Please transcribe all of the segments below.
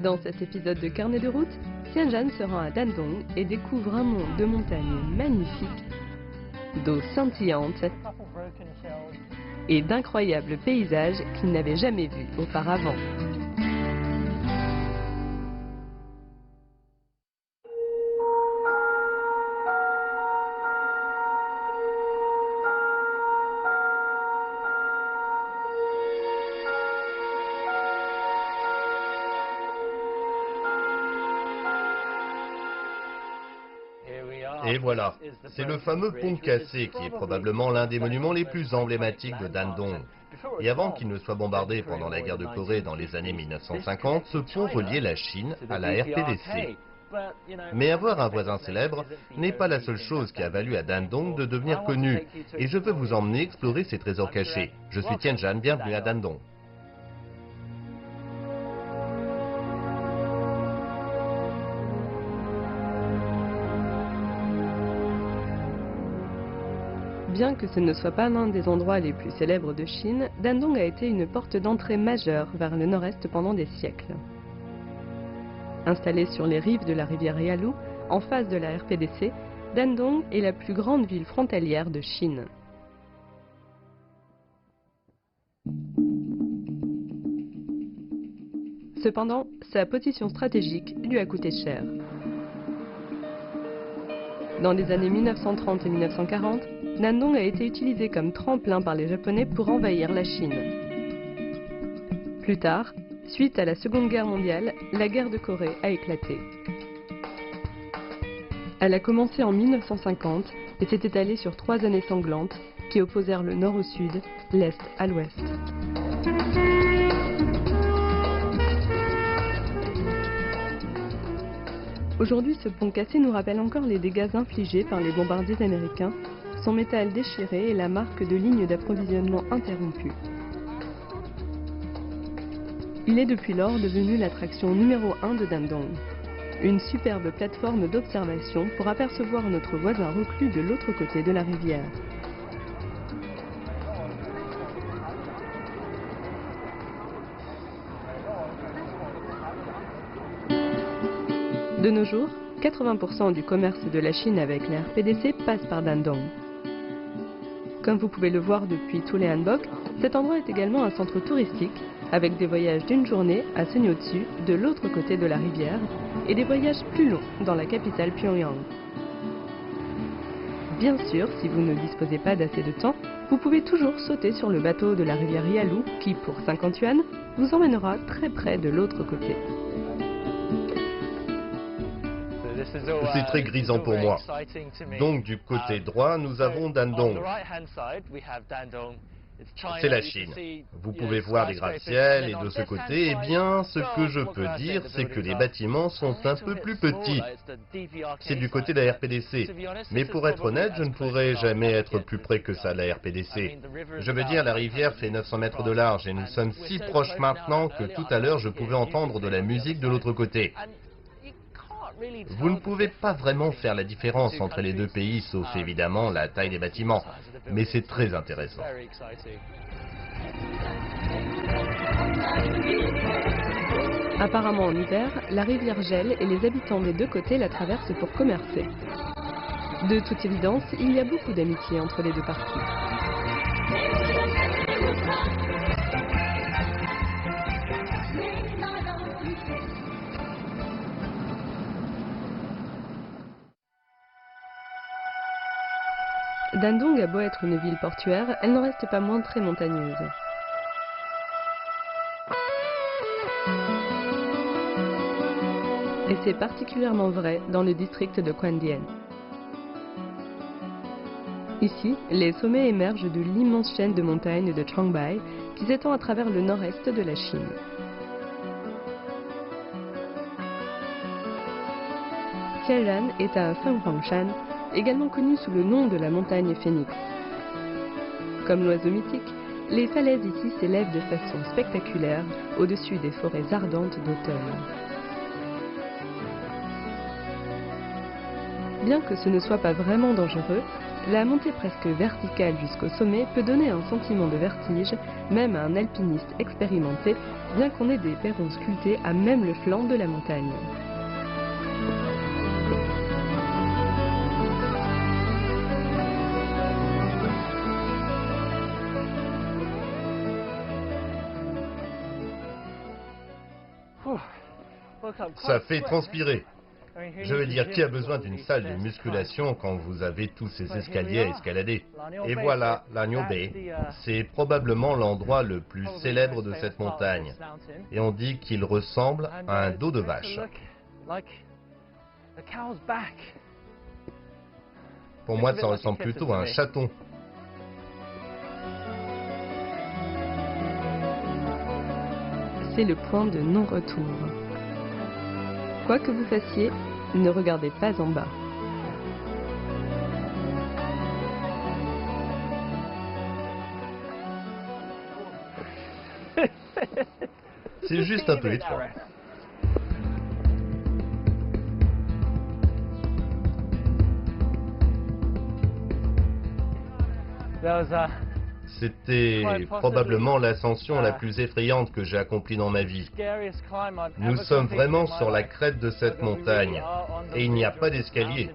Dans cet épisode de Carnet de route, Tianjan se rend à Dandong et découvre un monde de montagnes magnifiques, d'eau scintillante et d'incroyables paysages qu'il n'avait jamais vus auparavant. Et voilà, c'est le fameux pont cassé qui est probablement l'un des monuments les plus emblématiques de Dandong. Et avant qu'il ne soit bombardé pendant la guerre de Corée dans les années 1950, ce pont reliait la Chine à la RPDC. Mais avoir un voisin célèbre n'est pas la seule chose qui a valu à Dandong de devenir connu. Et je veux vous emmener explorer ces trésors cachés. Je suis Tianjan, bienvenue à Dandong. Bien que ce ne soit pas l'un des endroits les plus célèbres de Chine, Dandong a été une porte d'entrée majeure vers le nord-est pendant des siècles. Installée sur les rives de la rivière Yalu, en face de la RPDC, Dandong est la plus grande ville frontalière de Chine. Cependant, sa position stratégique lui a coûté cher. Dans les années 1930 et 1940, Dandong a été utilisé comme tremplin par les Japonais pour envahir la Chine. Plus tard, suite à la Seconde Guerre mondiale, la guerre de Corée a éclaté. Elle a commencé en 1950 et s'est étalée sur 3 années sanglantes qui opposèrent le nord au sud, l'est à l'ouest. Aujourd'hui, ce pont cassé nous rappelle encore les dégâts infligés par les bombardiers américains, son métal déchiré et la marque de lignes d'approvisionnement interrompues. Il est depuis lors devenu l'attraction numéro 1 de Dandong. Une superbe plateforme d'observation pour apercevoir notre voisin reclus de l'autre côté de la rivière. De nos jours, 80% du commerce de la Chine avec la RPDC passe par Dandong. Comme vous pouvez le voir depuis tous Hanbok, cet endroit est également un centre touristique avec des voyages d'une journée à Seonyotsu, de l'autre côté de la rivière, et des voyages plus longs dans la capitale Pyongyang. Bien sûr, si vous ne disposez pas d'assez de temps, vous pouvez toujours sauter sur le bateau de la rivière Yalu qui, pour 50 yuan, vous emmènera très près de l'autre côté. C'est très grisant pour moi. Donc du côté droit, nous avons Dandong. C'est la Chine. Vous pouvez voir les gratte-ciel et de ce côté, eh bien, ce que je peux dire, c'est que les bâtiments sont un peu plus petits. C'est du côté de la RPDC. Mais pour être honnête, je ne pourrai jamais être plus près que ça de la RPDC. Je veux dire, la rivière fait 900 mètres de large et nous sommes si proches maintenant que tout à l'heure, je pouvais entendre de la musique de l'autre côté. Vous ne pouvez pas vraiment faire la différence entre les deux pays, sauf évidemment la taille des bâtiments. Mais c'est très intéressant. Apparemment en hiver, la rivière gèle et les habitants des deux côtés la traversent pour commercer. De toute évidence, il y a beaucoup d'amitié entre les deux parties. Dandong a beau être une ville portuaire, elle n'en reste pas moins très montagneuse. Et c'est particulièrement vrai dans le district de Quandian. Ici, les sommets émergent de l'immense chaîne de montagnes de Changbai qui s'étend à travers le nord-est de la Chine. Tianjan est à Fenghuangshan, également connue sous le nom de la montagne Phénix. Comme l'oiseau mythique, les falaises ici s'élèvent de façon spectaculaire au-dessus des forêts ardentes d'automne. Bien que ce ne soit pas vraiment dangereux, la montée presque verticale jusqu'au sommet peut donner un sentiment de vertige même à un alpiniste expérimenté, bien qu'on ait des perrons sculptés à même le flanc de la montagne. Ça fait transpirer. Je veux dire, qui a besoin d'une salle de musculation quand vous avez tous ces escaliers à escalader? Et voilà, l'Agneau Bay. C'est probablement l'endroit le plus célèbre de cette montagne. Et on dit qu'il ressemble à un dos de vache. Pour moi, ça ressemble plutôt à un chaton. C'est le point de non-retour. Quoi que vous fassiez, ne regardez pas en bas. C'est juste un peu étroit. C'était probablement l'ascension la plus effrayante que j'ai accomplie dans ma vie. Nous sommes vraiment sur la crête de cette montagne et il n'y a pas d'escalier.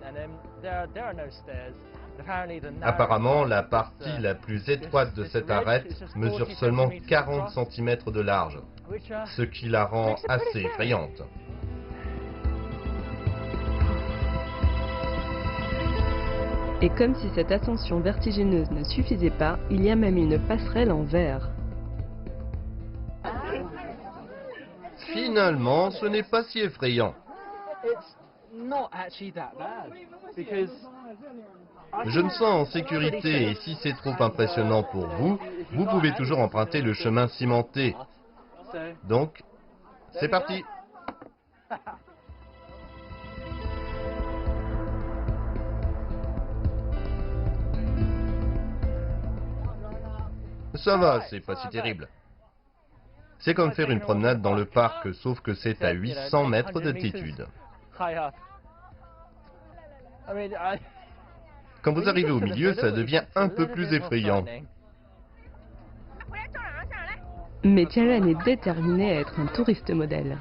Apparemment, la partie la plus étroite de cette arête mesure seulement 40 cm de large, ce qui la rend assez effrayante. Et comme si cette ascension vertigineuse ne suffisait pas, il y a même une passerelle en verre. Finalement, ce n'est pas si effrayant. Je me sens en sécurité et si c'est trop impressionnant pour vous, vous pouvez toujours emprunter le chemin cimenté. Donc, c'est parti! Ça va, c'est pas si terrible. C'est comme faire une promenade dans le parc, sauf que c'est à 800 mètres d'altitude. Quand vous arrivez au milieu, ça devient un peu plus effrayant. Mais Tianren est déterminé à être un touriste modèle.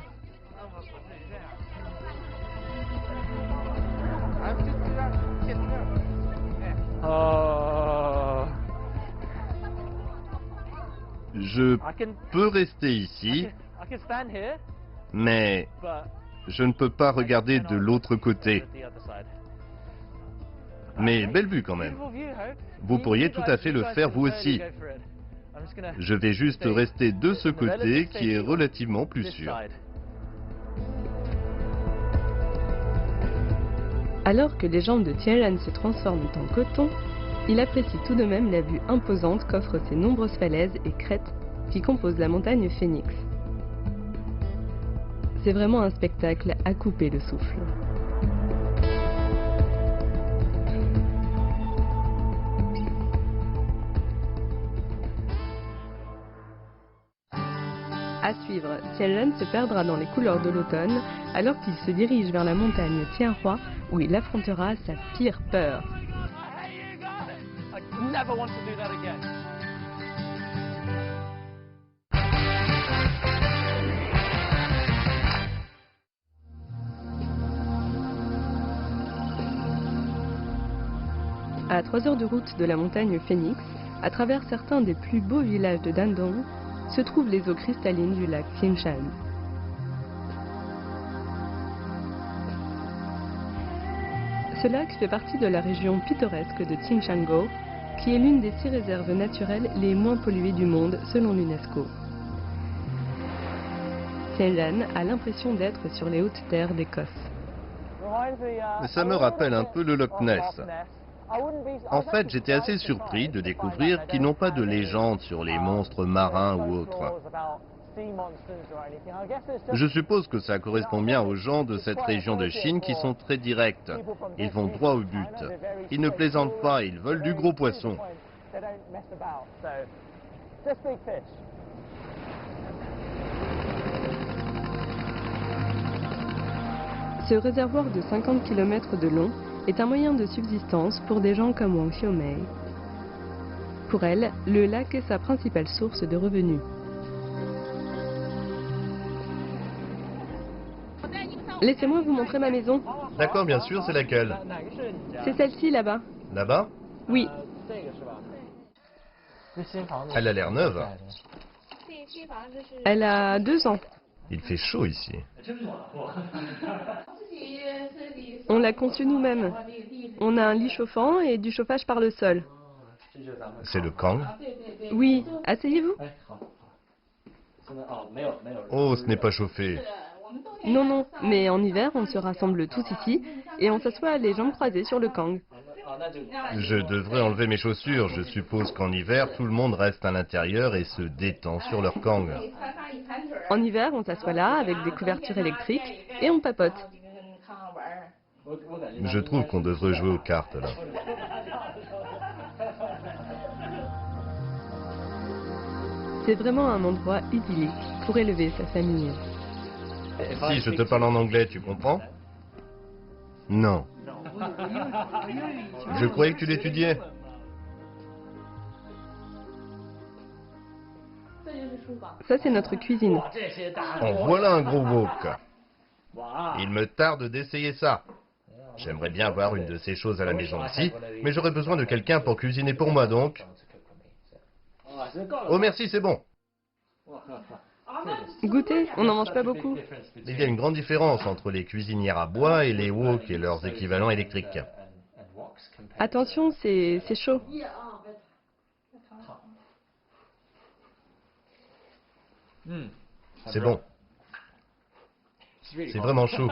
Je peux rester ici, mais je ne peux pas regarder de l'autre côté. Mais belle vue quand même. Vous pourriez tout à fait le faire vous aussi. Je vais juste rester de ce côté qui est relativement plus sûr. Alors que les jambes de Tianren se transforment en coton, il apprécie tout de même la vue imposante qu'offrent ces nombreuses falaises et crêtes qui composent la montagne Phoenix. C'est vraiment un spectacle à couper le souffle. À suivre, Tianren se perdra dans les couleurs de l'automne alors qu'il se dirige vers la montagne Tianhua où il affrontera sa pire peur. À 3 heures de route de la montagne Phoenix, à travers certains des plus beaux villages de Dandong, se trouvent les eaux cristallines du lac Qingshan. Ce lac fait partie de la région pittoresque de Qingshanguo, qui est l'une des 6 réserves naturelles les moins polluées du monde selon l'UNESCO. Tianren a l'impression d'être sur les hautes terres d'Écosse. Ça me rappelle un peu le Loch Ness. En fait, j'étais assez surpris de découvrir qu'ils n'ont pas de légende sur les monstres marins ou autres. Je suppose que ça correspond bien aux gens de cette région de Chine qui sont très directs. Ils vont droit au but. Ils ne plaisantent pas, ils veulent du gros poisson. Ce réservoir de 50 km de long est un moyen de subsistance pour des gens comme Wang Xiaomei. Pour elle, le lac est sa principale source de revenus. Laissez-moi vous montrer ma maison. D'accord, bien sûr, c'est laquelle? C'est celle-ci là-bas. Là-bas? Oui. Elle a l'air neuve. Elle a 2 ans. Il fait chaud ici. On l'a conçue nous-mêmes. On a un lit chauffant et du chauffage par le sol. C'est le Kang? Oui, asseyez-vous. Oh, ce n'est pas chauffé. Non, non, mais en hiver, on se rassemble tous ici et on s'assoit les jambes croisées sur le Kang. Je devrais enlever mes chaussures. Je suppose qu'en hiver, tout le monde reste à l'intérieur et se détend sur leur Kang. En hiver, on s'assoit là avec des couvertures électriques et on papote. Je trouve qu'on devrait jouer aux cartes là. C'est vraiment un endroit idyllique pour élever sa famille. Si je te parle en anglais, tu comprends? Non. Je croyais que tu l'étudiais. Ça, c'est notre cuisine. En voilà un gros wok. Il me tarde d'essayer ça. J'aimerais bien avoir une de ces choses à la maison ici, mais j'aurais besoin de quelqu'un pour cuisiner pour moi donc. Oh merci, c'est bon. Goûtez, on n'en mange pas beaucoup. Il y a une grande différence entre les cuisinières à bois et les wok et leurs équivalents électriques. Attention, c'est chaud. C'est bon. C'est vraiment chaud.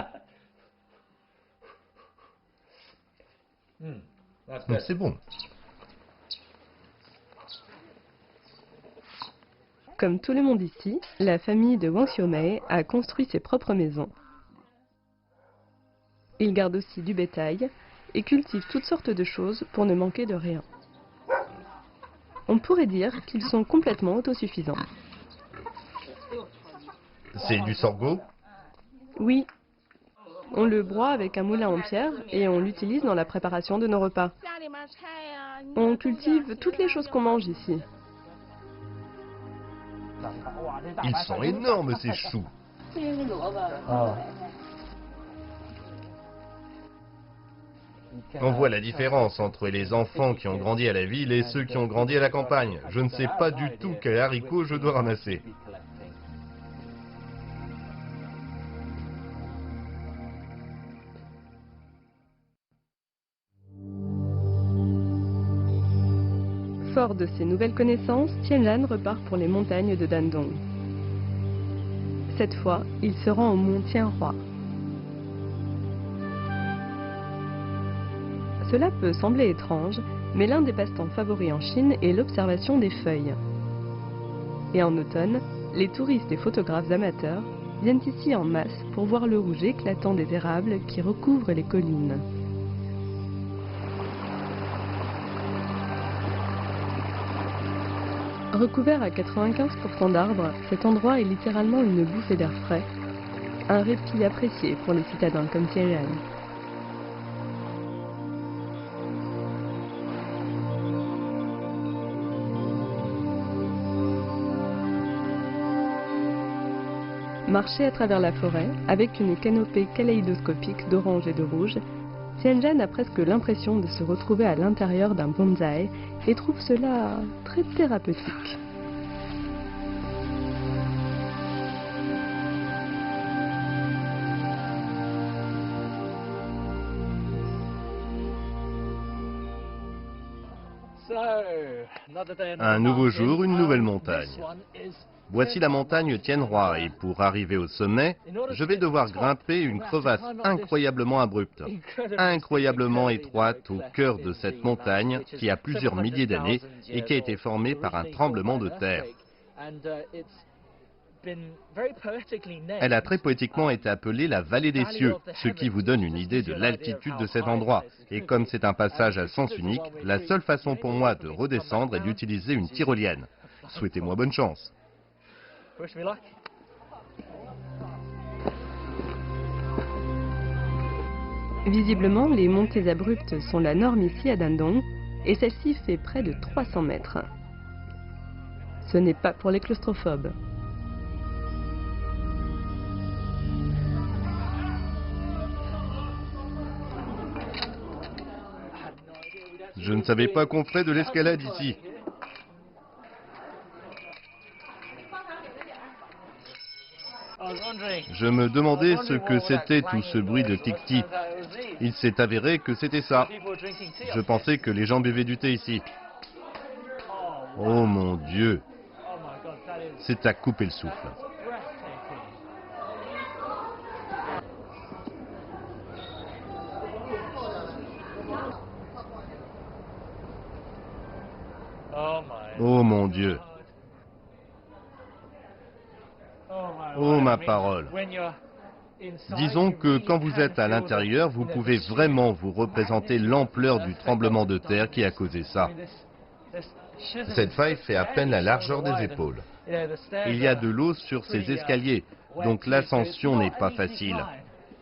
C'est bon. Comme tout le monde ici, la famille de Wang Xiaomei a construit ses propres maisons. Ils gardent aussi du bétail et cultivent toutes sortes de choses pour ne manquer de rien. On pourrait dire qu'ils sont complètement autosuffisants. C'est du sorgho? Oui. On le broie avec un moulin en pierre et on l'utilise dans la préparation de nos repas. On cultive toutes les choses qu'on mange ici. Ils sont énormes ces choux. On voit la différence entre les enfants qui ont grandi à la ville et ceux qui ont grandi à la campagne. Je ne sais pas du tout quel haricot je dois ramasser. Fort de ses nouvelles connaissances, Tianlan repart pour les montagnes de Dandong. Cette fois, il se rend au mont Tianhua. Cela peut sembler étrange, mais l'un des passe-temps favoris en Chine est l'observation des feuilles. Et en automne, les touristes et photographes amateurs viennent ici en masse pour voir le rouge éclatant des érables qui recouvrent les collines. Recouvert à 95% d'arbres, cet endroit est littéralement une bouffée d'air frais, un répit apprécié pour les citadins comme Tianlan. Marcher à travers la forêt, avec une canopée kaléidoscopique d'orange et de rouge, Tianlan a presque l'impression de se retrouver à l'intérieur d'un bonsaï et trouve cela très thérapeutique. Un nouveau jour, une nouvelle montagne. Voici la montagne Tianhua et pour arriver au sommet, je vais devoir grimper une crevasse incroyablement abrupte, incroyablement étroite au cœur de cette montagne qui a plusieurs milliers d'années et qui a été formée par un tremblement de terre. Elle a très poétiquement été appelée la vallée des cieux, ce qui vous donne une idée de l'altitude de cet endroit. Et comme c'est un passage à sens unique, la seule façon pour moi de redescendre est d'utiliser une tyrolienne. Souhaitez-moi bonne chance. Visiblement, les montées abruptes sont la norme ici à Dandong, et celle-ci fait près de 300 mètres. Ce n'est pas pour les claustrophobes. Je ne savais pas qu'on ferait de l'escalade ici. Je me demandais ce que c'était tout ce bruit de tic-tic. Il s'est avéré que c'était ça. Je pensais que les gens buvaient du thé ici. Oh mon Dieu! C'est à couper le souffle. Oh mon Dieu! Oh ma parole! Disons que quand vous êtes à l'intérieur, vous pouvez vraiment vous représenter l'ampleur du tremblement de terre qui a causé ça. Cette faille fait à peine la largeur des épaules. Il y a de l'eau sur ces escaliers, donc l'ascension n'est pas facile.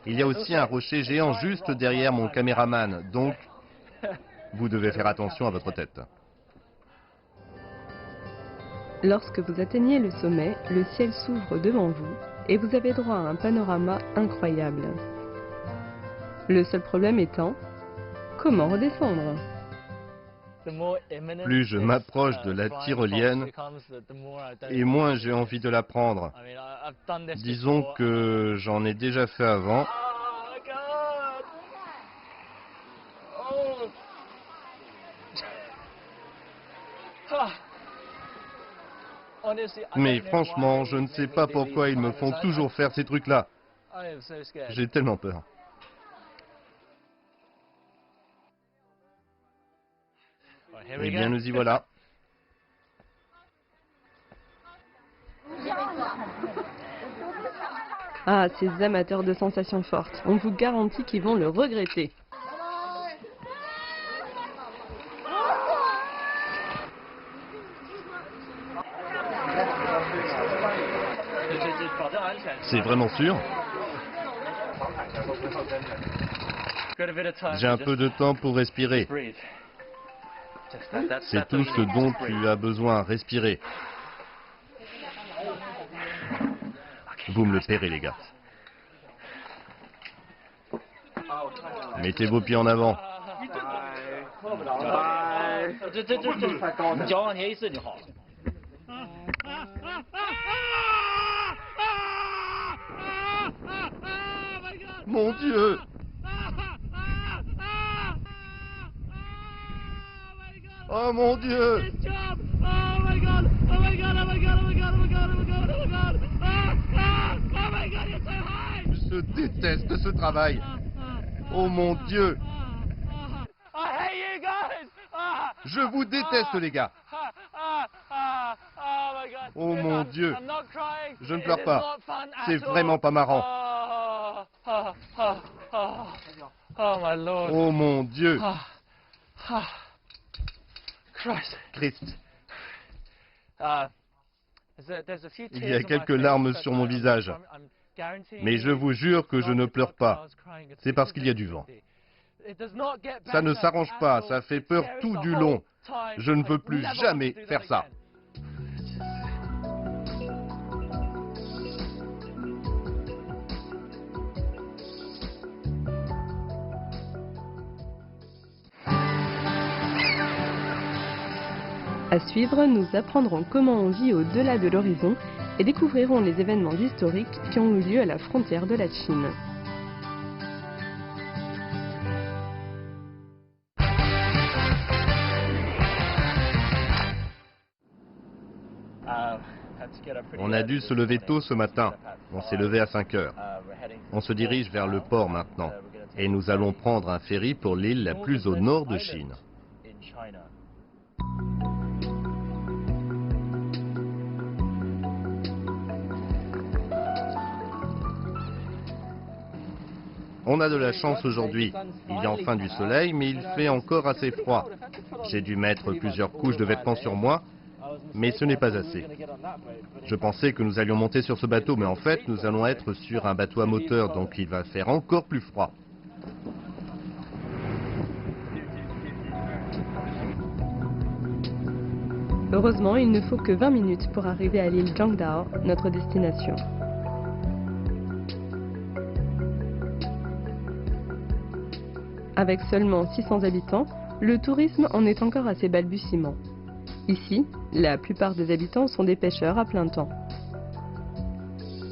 Il y a aussi un rocher géant juste derrière mon caméraman, donc vous devez faire attention à votre tête. Lorsque vous atteignez le sommet, le ciel s'ouvre devant vous et vous avez droit à un panorama incroyable. Le seul problème étant, comment redescendre? Plus je m'approche de la tyrolienne, et moins j'ai envie de la prendre. Disons que j'en ai déjà fait avant. Mais franchement, je ne sais pas pourquoi ils me font toujours faire ces trucs-là. J'ai tellement peur. Eh bien, nous y voilà. Ah, ces amateurs de sensations fortes, on vous garantit qu'ils vont le regretter. C'est vraiment sûr? J'ai un peu de temps pour respirer. C'est tout ce dont tu as besoin, respirer. Vous me le paierez, les gars. Mettez vos pieds en avant. Mon Dieu! Oh mon Dieu! Je déteste ce travail. Oh mon Dieu! Je vous déteste, les gars. Oh mon Dieu! Je ne pleure pas. C'est vraiment pas marrant. Oh mon Dieu! Christ. Il y a quelques larmes sur mon visage. Mais je vous jure que je ne pleure pas. C'est parce qu'il y a du vent. Ça ne s'arrange pas, ça fait peur tout du long. Je ne veux plus jamais faire ça. À suivre, nous apprendrons comment on vit au-delà de l'horizon et découvrirons les événements historiques qui ont eu lieu à la frontière de la Chine. On a dû se lever tôt ce matin. On s'est levé à 5 heures. On se dirige vers le port maintenant. Et nous allons prendre un ferry pour l'île la plus au nord de Chine. On a de la chance aujourd'hui. Il y a enfin du soleil, mais il fait encore assez froid. J'ai dû mettre plusieurs couches de vêtements sur moi, mais ce n'est pas assez. Je pensais que nous allions monter sur ce bateau, mais en fait, nous allons être sur un bateau à moteur, donc il va faire encore plus froid. Heureusement, il ne faut que 20 minutes pour arriver à l'île Jiangdao, notre destination. Avec seulement 600 habitants, le tourisme en est encore à ses balbutiements. Ici, la plupart des habitants sont des pêcheurs à plein temps.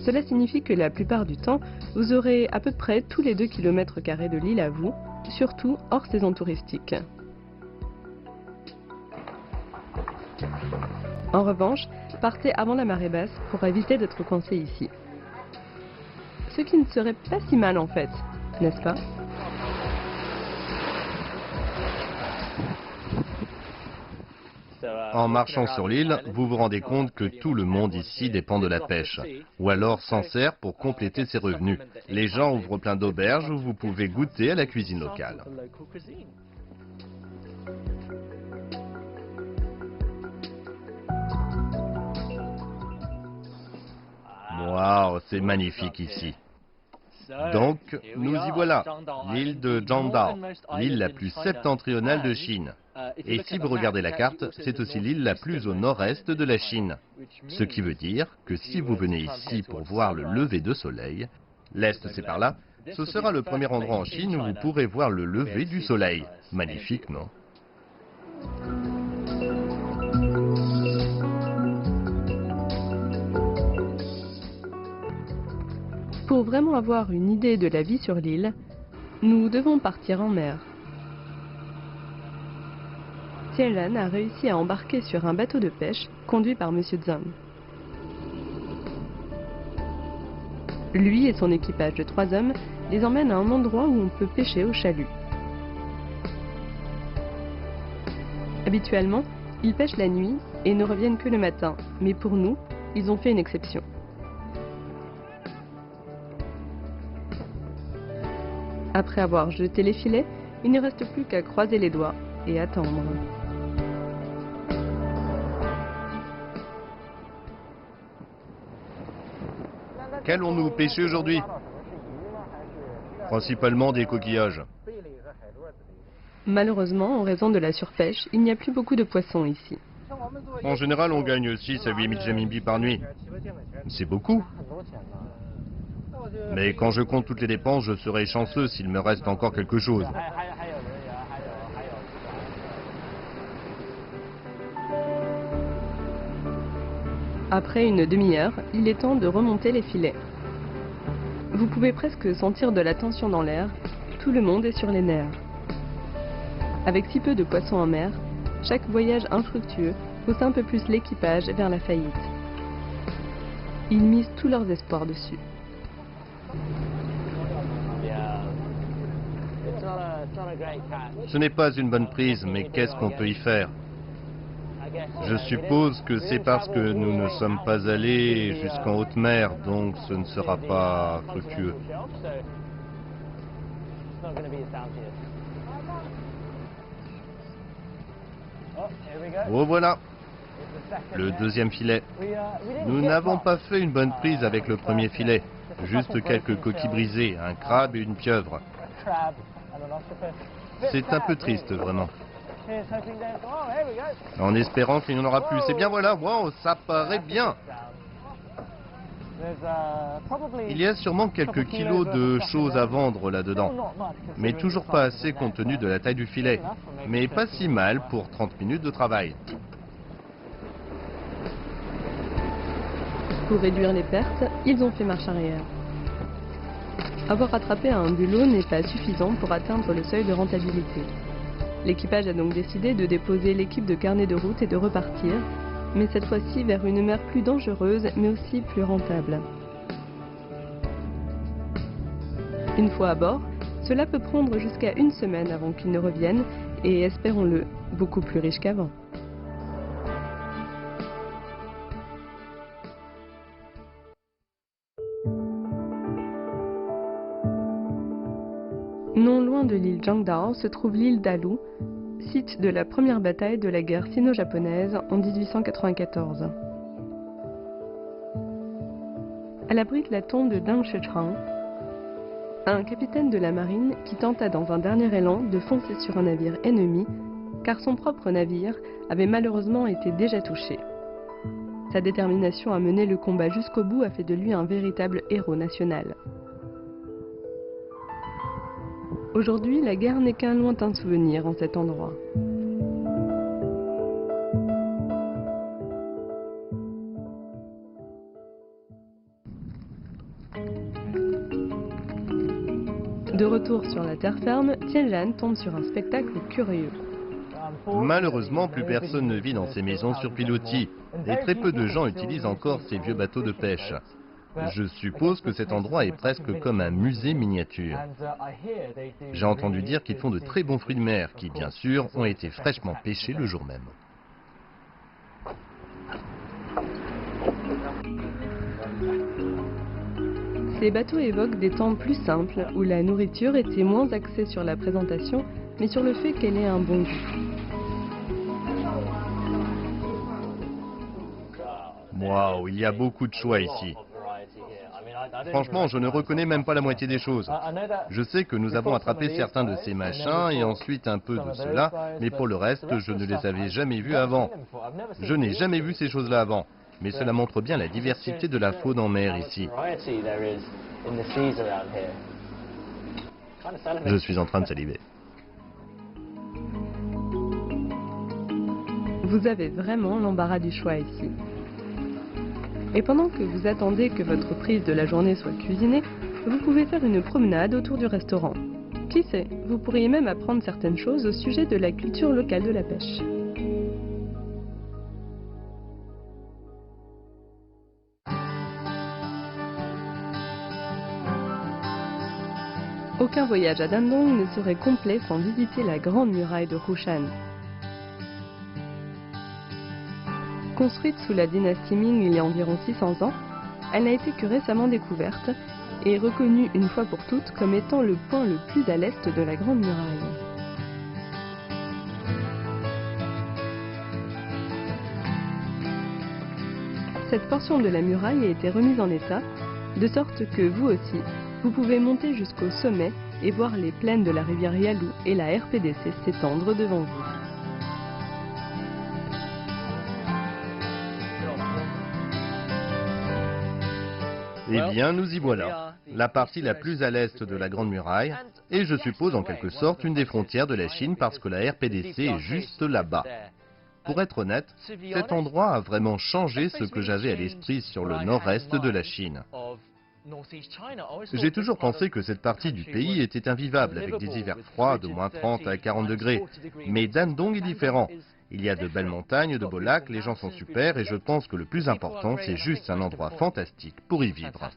Cela signifie que la plupart du temps, vous aurez à peu près tous les 2 km² de l'île à vous, surtout hors saison touristique. En revanche, partez avant la marée basse pour éviter d'être coincé ici. Ce qui ne serait pas si mal en fait, n'est-ce pas ? En marchant sur l'île, vous vous rendez compte que tout le monde ici dépend de la pêche, ou alors s'en sert pour compléter ses revenus. Les gens ouvrent plein d'auberges où vous pouvez goûter à la cuisine locale. Waouh, c'est magnifique ici. Donc, nous y voilà, l'île de Jiangdao, l'île la plus septentrionale de Chine. Et si vous regardez la carte, c'est aussi l'île la plus au nord-est de la Chine. Ce qui veut dire que si vous venez ici pour voir le lever de soleil, l'est c'est par là, ce sera le premier endroit en Chine où vous pourrez voir le lever du soleil. Magnifique, non ? Pour vraiment avoir une idée de la vie sur l'île, nous devons partir en mer. Tianran a réussi à embarquer sur un bateau de pêche conduit par Monsieur Zhang. Lui et son équipage de 3 hommes les emmènent à un endroit où on peut pêcher au chalut. Habituellement, ils pêchent la nuit et ne reviennent que le matin, mais pour nous, ils ont fait une exception. Après avoir jeté les filets, il ne reste plus qu'à croiser les doigts et attendre. Qu'allons-nous pêcher aujourd'hui? Principalement des coquillages. Malheureusement, en raison de la surpêche, il n'y a plus beaucoup de poissons ici. En général, on gagne 6 à 8 000 renminbi par nuit. C'est beaucoup. Mais quand je compte toutes les dépenses, je serai chanceux s'il me reste encore quelque chose. Après une demi-heure, il est temps de remonter les filets. Vous pouvez presque sentir de la tension dans l'air, tout le monde est sur les nerfs. Avec si peu de poissons en mer, chaque voyage infructueux pousse un peu plus l'équipage vers la faillite. Ils misent tous leurs espoirs dessus. Ce n'est pas une bonne prise, mais qu'est-ce qu'on peut y faire? Je suppose que c'est parce que nous ne sommes pas allés jusqu'en haute mer, donc ce ne sera pas fructueux. Oh voilà, le deuxième filet. Nous n'avons pas fait une bonne prise avec le premier filet. Juste quelques coquilles brisées, un crabe et une pieuvre. C'est un peu triste, vraiment. En espérant qu'il n'y en aura plus. Et bien voilà, wow, ça paraît bien. Il y a sûrement quelques kilos de choses à vendre là-dedans. Mais toujours pas assez compte tenu de la taille du filet. Mais pas si mal pour 30 minutes de travail. Pour réduire les pertes, ils ont fait marche arrière. Avoir rattrapé un bulot n'est pas suffisant pour atteindre le seuil de rentabilité. L'équipage a donc décidé de déposer l'équipe de carnet de route et de repartir, mais cette fois-ci vers une mer plus dangereuse mais aussi plus rentable. Une fois à bord, cela peut prendre jusqu'à 1 semaine avant qu'ils ne reviennent et, espérons-le, beaucoup plus riches qu'avant. Non loin de l'île Jiangdao se trouve l'île d'Alu, site de la première bataille de la guerre sino-japonaise en 1894. Elle abrite la tombe de Deng Shechang, un capitaine de la marine qui tenta dans un dernier élan de foncer sur un navire ennemi car son propre navire avait malheureusement été déjà touché. Sa détermination à mener le combat jusqu'au bout a fait de lui un véritable héros national. Aujourd'hui, la guerre n'est qu'un lointain souvenir en cet endroit. De retour sur la terre ferme, Tianjan tombe sur un spectacle curieux. Malheureusement, plus personne ne vit dans ces maisons sur pilotis et très peu de gens utilisent encore ces vieux bateaux de pêche. Je suppose que cet endroit est presque comme un musée miniature. J'ai entendu dire qu'ils font de très bons fruits de mer qui, bien sûr, ont été fraîchement pêchés le jour même. Ces bateaux évoquent des temps plus simples où la nourriture était moins axée sur la présentation, mais sur le fait qu'elle ait un bon goût. Waouh, il y a beaucoup de choix ici. Franchement, je ne reconnais même pas la moitié des choses. Je sais que nous avons attrapé certains de ces machins et ensuite un peu de cela, mais pour le reste, je ne les avais jamais vus avant. Je n'ai jamais vu ces choses-là avant, mais cela montre bien la diversité de la faune en mer ici. Je suis en train de saliver. Vous avez vraiment l'embarras du choix ici. Et pendant que vous attendez que votre prise de la journée soit cuisinée, vous pouvez faire une promenade autour du restaurant. Qui sait, vous pourriez même apprendre certaines choses au sujet de la culture locale de la pêche. Aucun voyage à Dandong ne serait complet sans visiter la grande muraille de Rushan. Construite sous la dynastie Ming il y a environ 600 ans, elle n'a été que récemment découverte et reconnue une fois pour toutes comme étant le point le plus à l'est de la Grande Muraille. Cette portion de la muraille a été remise en état, de sorte que vous aussi, vous pouvez monter jusqu'au sommet et voir les plaines de la rivière Yalu et la RPDC s'étendre devant vous. Eh bien, nous y voilà. La partie la plus à l'est de la Grande Muraille, et je suppose en quelque sorte une des frontières de la Chine parce que la RPDC est juste là-bas. Pour être honnête, cet endroit a vraiment changé ce que j'avais à l'esprit sur le nord-est de la Chine. J'ai toujours pensé que cette partie du pays était invivable avec des hivers froids de moins 30 à 40 degrés. Mais Dandong est différent. Il y a de belles montagnes, de beaux lacs, les gens sont super et je pense que le plus important, c'est juste un endroit fantastique pour y vivre.